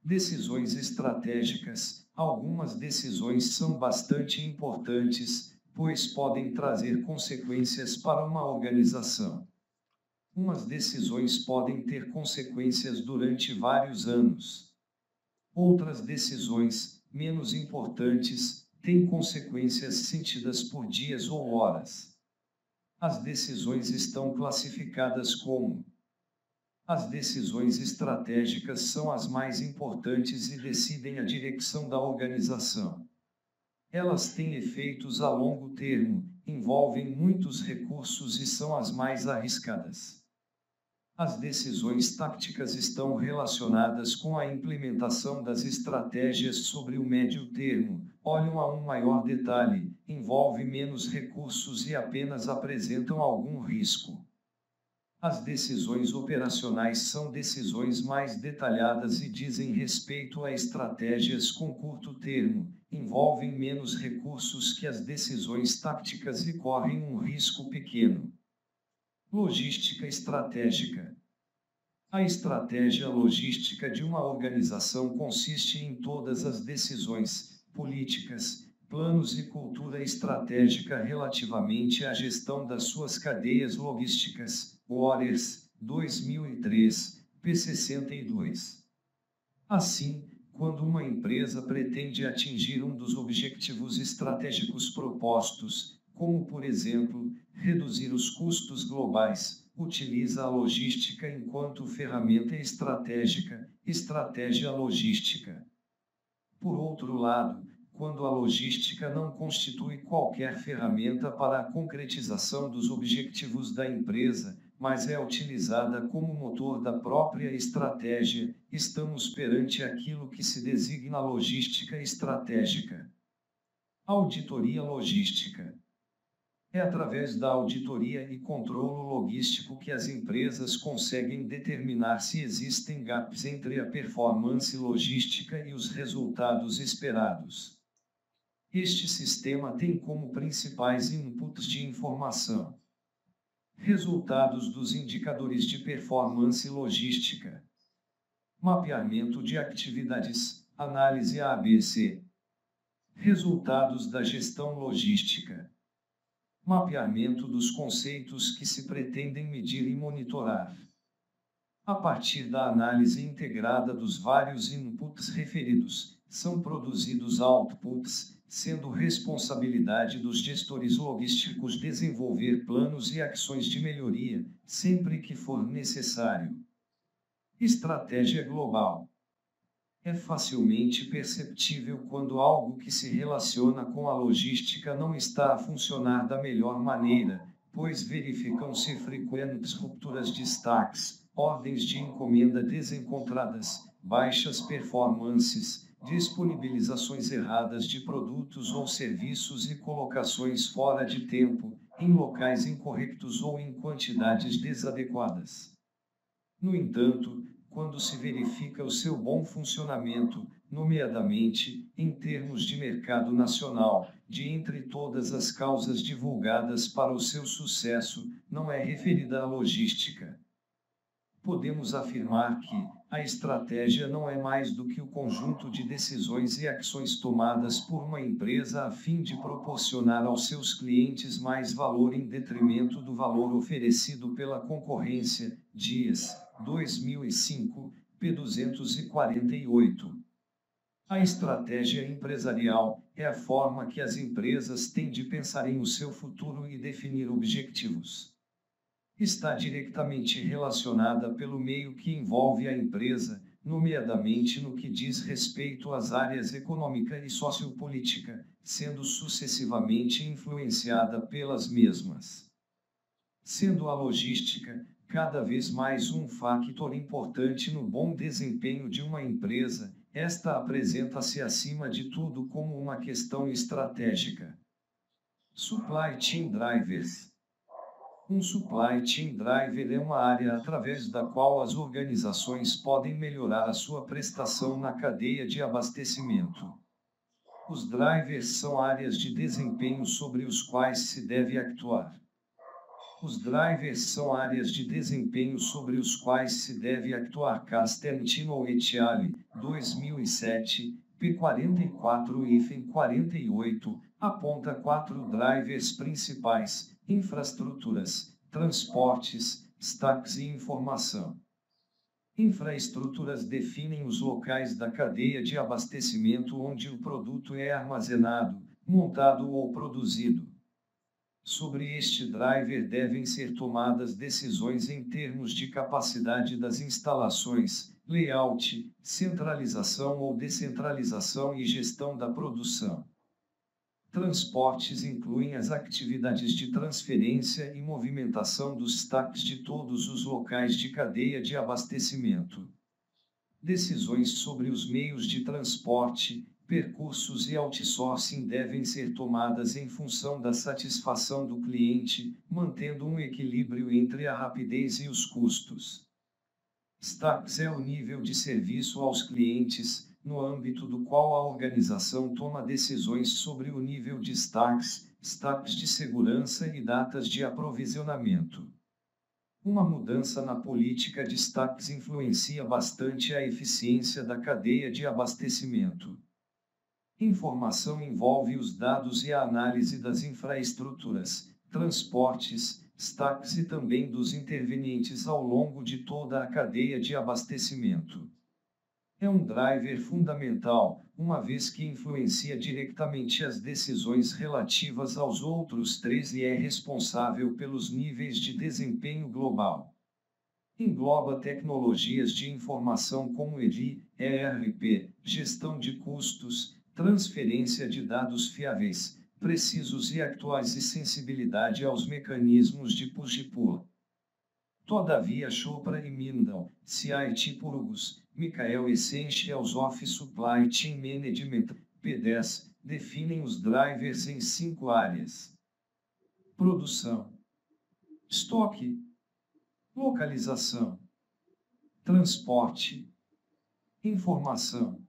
Decisões estratégicas. Algumas decisões são bastante importantes, pois podem trazer consequências para uma organização. Umas decisões podem ter consequências durante vários anos. Outras decisões, menos importantes, têm consequências sentidas por dias ou horas. As decisões estão classificadas como: as decisões estratégicas são as mais importantes e decidem a direção da organização. Elas têm efeitos a longo termo, envolvem muitos recursos e são as mais arriscadas. As decisões táticas estão relacionadas com a implementação das estratégias sobre o médio termo, olham a um maior detalhe, envolvem menos recursos e apenas apresentam algum risco. As decisões operacionais são decisões mais detalhadas e dizem respeito a estratégias com curto termo, envolvem menos recursos que as decisões táticas e correm um risco pequeno. Logística estratégica. A estratégia logística de uma organização consiste em todas as decisões, políticas, planos e cultura estratégica relativamente à gestão das suas cadeias logísticas. Waters, 2003, p. 62. Assim, quando uma empresa pretende atingir um dos objetivos estratégicos propostos, como por exemplo, reduzir os custos globais, utiliza a logística enquanto ferramenta estratégica, estratégia logística. Por outro lado, quando a logística não constitui qualquer ferramenta para a concretização dos objetivos da empresa, mas é utilizada como motor da própria estratégia, estamos perante aquilo que se designa logística estratégica. Auditoria logística. É através da auditoria e controlo logístico que as empresas conseguem determinar se existem gaps entre a performance logística e os resultados esperados. Este sistema tem como principais inputs de informação: resultados dos indicadores de performance logística, mapeamento de atividades, análise ABC, resultados da gestão logística, mapeamento dos conceitos que se pretendem medir e monitorar. A partir da análise integrada dos vários inputs referidos, são produzidos outputs, sendo responsabilidade dos gestores logísticos desenvolver planos e ações de melhoria, sempre que for necessário. Estratégia global. É facilmente perceptível quando algo que se relaciona com a logística não está a funcionar da melhor maneira, pois verificam-se frequentes rupturas de stacks, ordens de encomenda desencontradas, baixas performances, disponibilizações erradas de produtos ou serviços e colocações fora de tempo, em locais incorretos ou em quantidades desadequadas. No entanto, quando se verifica o seu bom funcionamento, nomeadamente, em termos de mercado nacional, de entre todas as causas divulgadas para o seu sucesso, não é referida à logística. Podemos afirmar que a estratégia não é mais do que o conjunto de decisões e ações tomadas por uma empresa a fim de proporcionar aos seus clientes mais valor em detrimento do valor oferecido pela concorrência. Dias, 2005, p. 248. A estratégia empresarial é a forma que as empresas têm de pensar em o seu futuro e definir objetivos. Está diretamente relacionada pelo meio que envolve a empresa, nomeadamente no que diz respeito às áreas econômica e sociopolítica, sendo sucessivamente influenciada pelas mesmas. Sendo a logística, cada vez mais um fator importante no bom desempenho de uma empresa, esta apresenta-se acima de tudo como uma questão estratégica. Supply Chain Drivers. Um supply chain driver é uma área através da qual as organizações podem melhorar a sua prestação na cadeia de abastecimento. Os drivers são áreas de desempenho sobre os quais se deve actuar. Os drivers são áreas de desempenho sobre os quais se deve actuar. Castantino et al. 2007, P44-48, aponta 4 drivers principais: infraestruturas, transportes, stacks e informação. Infraestruturas definem os locais da cadeia de abastecimento onde o produto é armazenado, montado ou produzido. Sobre este driver devem ser tomadas decisões em termos de capacidade das instalações, layout, centralização ou descentralização e gestão da produção. Transportes incluem as atividades de transferência e movimentação dos stacks de todos os locais de cadeia de abastecimento. Decisões sobre os meios de transporte, percursos e outsourcing devem ser tomadas em função da satisfação do cliente, mantendo um equilíbrio entre a rapidez e os custos. Stacks é o nível de serviço aos clientes, no âmbito do qual a organização toma decisões sobre o nível de stacks, stacks de segurança e datas de aprovisionamento. Uma mudança na política de stacks influencia bastante a eficiência da cadeia de abastecimento. Informação envolve os dados e a análise das infraestruturas, transportes, stacks e também dos intervenientes ao longo de toda a cadeia de abastecimento. É um driver fundamental, uma vez que influencia diretamente as decisões relativas aos outros três e é responsável pelos níveis de desempenho global. Engloba tecnologias de informação como EDI, ERP, gestão de custos, transferência de dados fiáveis, precisos e atuais e sensibilidade aos mecanismos de push-pull. Todavia Chopra e Mindal, CIT Purgus, Michael Essentials of Supply Chain Management, P10, definem os drivers em 5 áreas: produção, estoque, localização, transporte, informação.